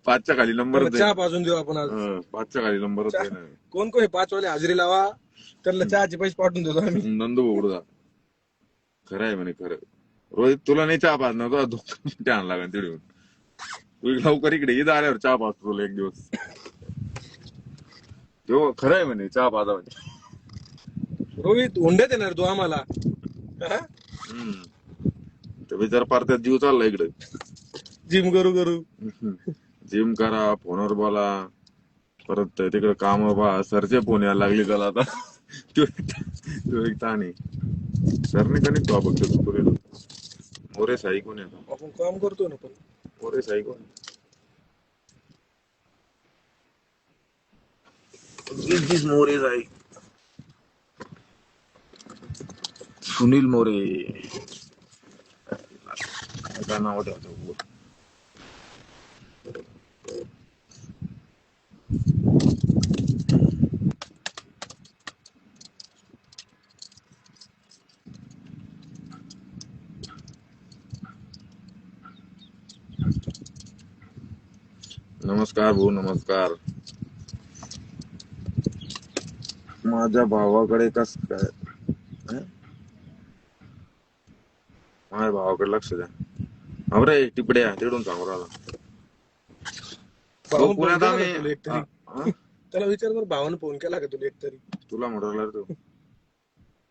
5च्या खाली नंबर. चहा पाजून देऊ आपण आज. 5च्या खाली नंबरच आहे ना. कोण 5 वाले हजेरी लावा, त्यांना चहाचे पैसे पाठवून देतो आम्ही. नंदू उघडा. खरं आहे म्हणे खरं. रोहित तुला नाही चहा पाच ना, तुला 2 मिनिटं आण लागेल तिथे. तू लवकर इकडे इथं आल्यावर चहा पाचतो तुला एक दिवस. तो खरं आहे म्हणे चहा पाजा म्हणजे. रोहित हुंड्यात येणार तू आम्हाला. तर जर पार त्यात जीव चालला इकडे. जिम करू. जिम करा, फोनवर बोला, परत तिकडे काम पहा. सरचे फोन यायला लागले त्याला आता. तो एक ताण आहे. सरने कनेक्ट व्हा बघतो तू पुढे. मोरे साई कोण आहे? आपण काम करतो ना पण. मोरे साई कोण? दिस मोरे साई. सुनील मोरे. काय नाव ठेवतो? नमस्कार भाऊ, नमस्कार. माझ्या भावाकडे कस काय? हं? माझ्या भावाकडे लक्ष द्या. अरे टिपड्या तिकडून सांगू राहिला. तो भावानं पुण्यात फोन केला आम्ही का तुला एकतरी? हं? त्याला विचार बरं, भावानं फोन केला का तुला एकतरी? तुला म्हणाला रे तो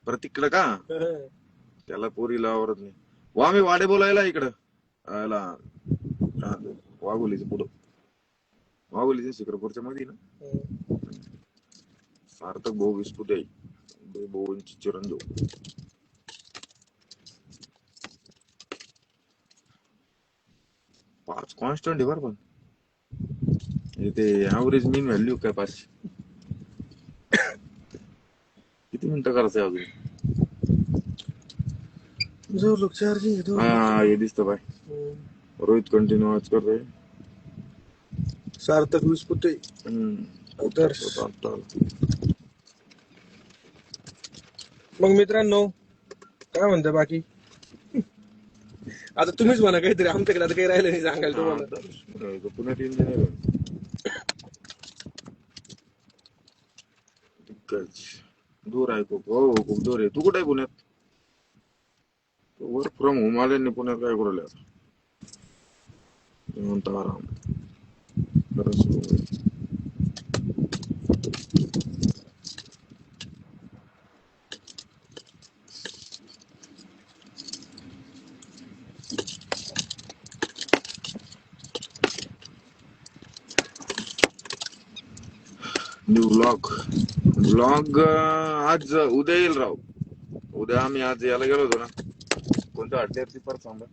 परत तिकडं का त्याला पोरीला आवडत नाही. वा आम्ही वाडे बोलायला इकडं याला वाघोलीच्या पुढं, वाघोलीच्या शिखरपूरच्या मध्ये ना. सार्थक भाऊ विस्पुते आहे, भाऊंची चिरंजीव. पाच कॉन्स्टंट आहे बरं. पण ते ऍव्हरेज मीन व्हॅल्यू काय 500. किती मिनिटं करायचंय अजून? जो लोक चार्जिंग हा हे दिसतं बाय. रोहित कंटिन्यू आज करतोय. सार्थक विस्पुते. आदर्श. मग मित्रांनो काय म्हणता बाकी? आता तुम्हीच म्हणा काहीतरी, आमच्याकडे आता काही राहिलं नाही सांगायला तुम्हाला. पुण्यात इंजिनियर दूर आहे खूप. हो खूप दूर आहे. तू कुठे आहे पुण्यात? वर्क फ्रॉम होम आले पुण्यात काय करू आता? म्हणता आराम न्यू ब्लॉग आज उद्या येईल राव. उद्या आम्ही आज याला गेलो होतो ना, कोणत्या अड्ड्यावरती परत सांगा,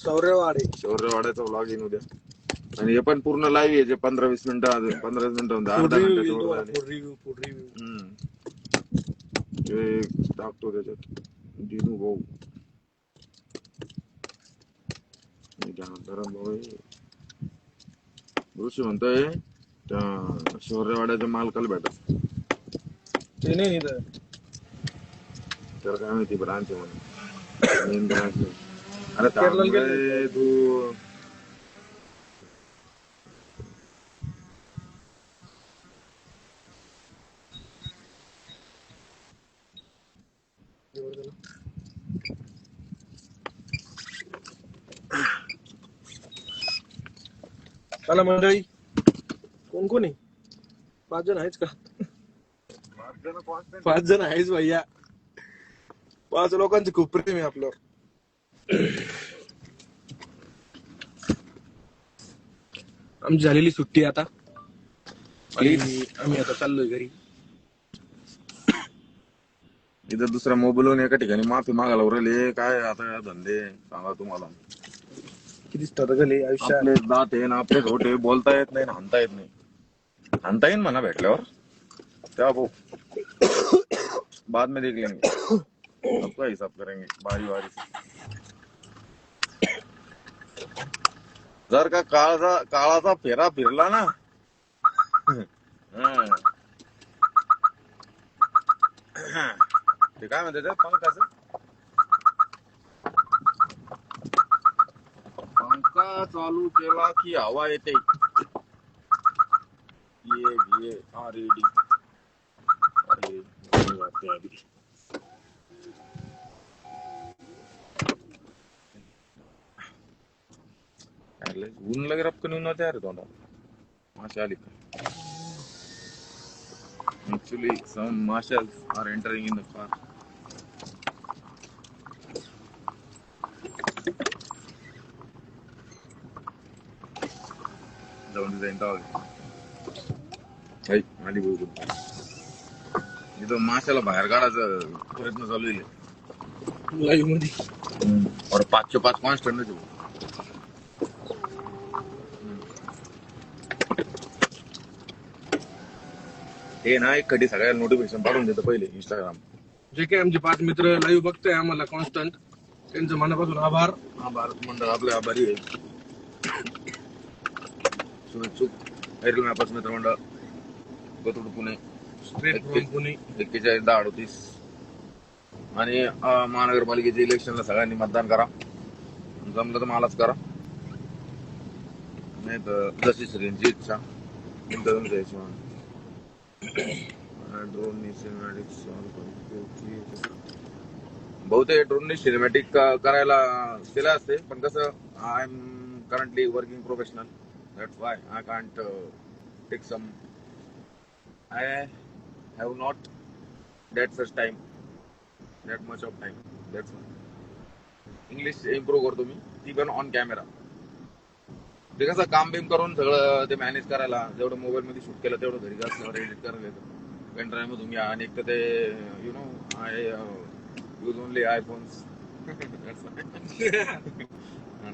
शौर्यवाड्याचा ब्लॉग येईल उद्या. आणि हे पण पूर्ण लाईव्ह आहे, जे 15-20 मिनिटं 15 मिनिटं अर्धा ते टाकतो त्याच्यात. दिनू भाऊ ऋषी म्हणतोय त्या शौर्यवाड्याच्या मालकाला भेटत ते नाही तर काय माहिती ब्रांच आहे म्हणून, मेन ब्रांच. अरे थांबलोय तू. चला मंडळी, कोण कोण आहे? 5 जण आहेच का? 5 जण आहेच भैया. 5 लोकांचे खूप प्रेम आहे आपल्यावर. आमची झालेली सुट्टी आता, आणि आम्ही आता चाललोय घरी. इथं दुसऱ्या मोबाईलवरून एका ठिकाणी माफी मागायला उरले. काय आता धंदे सांगा तुम्हाला. किती स्ट्रगल आहे आयुष्यात. आपले दात आहे ना, आपले छोटे, बोलता येत नाही, हाणता येत नाही. हाणता येईन म्हणा भेटल्यावर, त्या भाऊ बाद में देख लेंगे, सबका हिसाब करेंगे बारी बारी. जर का काळाचा फेरा फिरला ना, ते काय म्हणते पंखाचं, पंखा चालू केला की हवा येते. ये रेडी. ऊन लगे रपकन ऊन होते यार तोंडा. माशा आली. Actually, some marshals are entering in the car. जाऊन जाईन तेव्हा आई, आली बरोबर इथं माशाला बाहेर काढायचा प्रयत्न चालू आहे लाईव्ह मध्ये. और 505 कॉन्स्टंट आहे ते ना एक कधी सगळ्या नोटिफिकेशन पाठवून देतं पहिले इंस्टाग्राम. जे काही आमचे 5 मित्र लाईव्ह बघताय आम्हाला कॉन्स्टंट, त्यांचं मनापासून आभार. हा भारत मंडळ आपले आभारी आहे. शुभेच्छुक एअरटेल मॅपर्स मित्रमंडळ कोथरूड पुणे स्ट्रेट फ्रॉम पुणे. 411038 आणि महानगरपालिकेचे इलेक्शनला सगळ्यांनी मतदान करा. जमलं तर मलाच करा, नाही तर जशी श्रींची इच्छा तुमच्या हिशोबाने. ड्रोन बहुतेक ड्रोननी सिनेमॅटिक करायला केलं असते, पण कसं I am currently working professional, that's why I can't take some, I have not that such time, that much of time, that's why. English improve करतो मी, ती पण ऑन कॅमेरा. ते कसं काम बिम करून सगळं ते मॅनेज करायला, जेवढं मोबाईल मध्ये शूट केलं तेवढं घरी असल्यावर एडिट करायला येतं. पेन ड्राईव्ह मधून घ्या आणि एक तर ते U know I use only iPhones.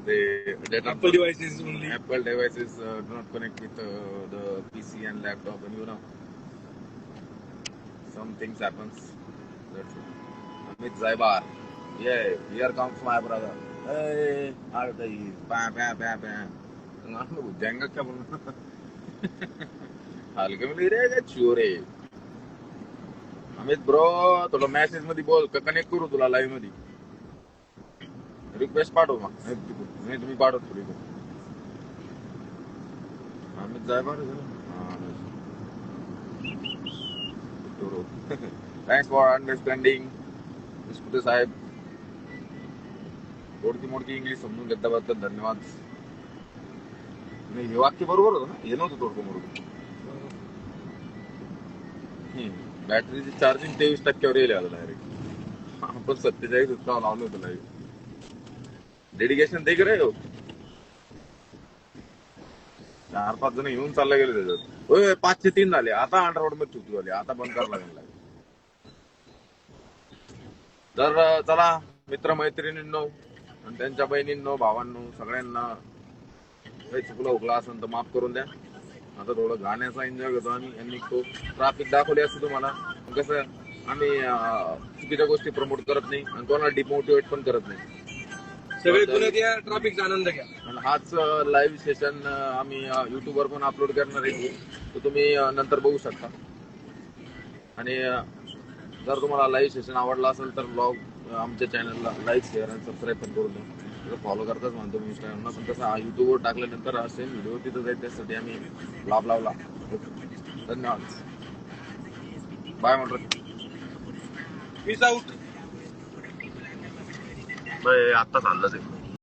ते Apple devices only. Apple devices do not connect with the PC and laptop, and you know some things happens. That's it. Amit Zaibar, yeah, here comes my brother. Hey, Arday, bam, bam, bam, bam. Jenga क्या बोलना? हलके में रे क्या चोरे? Amit bro तुला message मध्ये बोल connect करू तुला लाईव्ह मध्ये. रिक्वेस्ट पाठव मग, नाही तुम्ही पाठवत थोडी. Amit Jaibar thanks for understanding Vispute साहेब. थोडकी मोडकी इंग्लिश समजून घेतल्याबद्दल धन्यवाद. नाही हे वाक्य बरोबर होतं ना, हे नव्हतं थोडकं मोडकं. बॅटरीची चार्जिंग 23% येईल आता डायरेक्ट. आपण 47 उत्साह लावलं होतं लाईव्ह. डेडिकेशन देख रे हो. 4-5 जण येऊन चालले गेले त्याच्यात. होय 503 झाले आता, अंडरवर्ड मध्ये चुकी झाली आता, बंद करायला लागेल. तर चला मित्रमैत्रिणींनो आणि त्यांच्या बहिणींनो भावांनो सगळ्यांना काही चुकलं उकला असेल तर माफ करून द्या. आता थोडं गाण्याचा एन्जॉय करतो आम्ही. यांनी तो ट्रॅफिक दाखवली असते तुम्हाला. कसं आम्ही चुकीच्या गोष्टी प्रमोट करत नाही आणि कोणाला डिमोटिवेट पण करत नाही. सगळे पुण्यात या, ट्रॅफिकचा आनंद घ्या. आणि हाच लाईव्ह सेशन आम्ही युट्यूबवर पण अपलोड करणार आहे, तर तुम्ही नंतर बघू शकता. आणि जर तुम्हाला लाईव्ह सेशन आवडला असेल तर ब्लॉग आमच्या चॅनलला लाईक शेअर आणि सबस्क्राईब पण करून द्या. फॉलो करताच म्हणतो मी इंस्टाग्रामला, पण कसं युट्यूबवर टाकल्यानंतर असेल व्हिडिओ तिथं जाईल, त्यासाठी आम्ही लाभ लावला. धन्यवाद, बाय म्हणतो. Peace out. आता चाललं ते.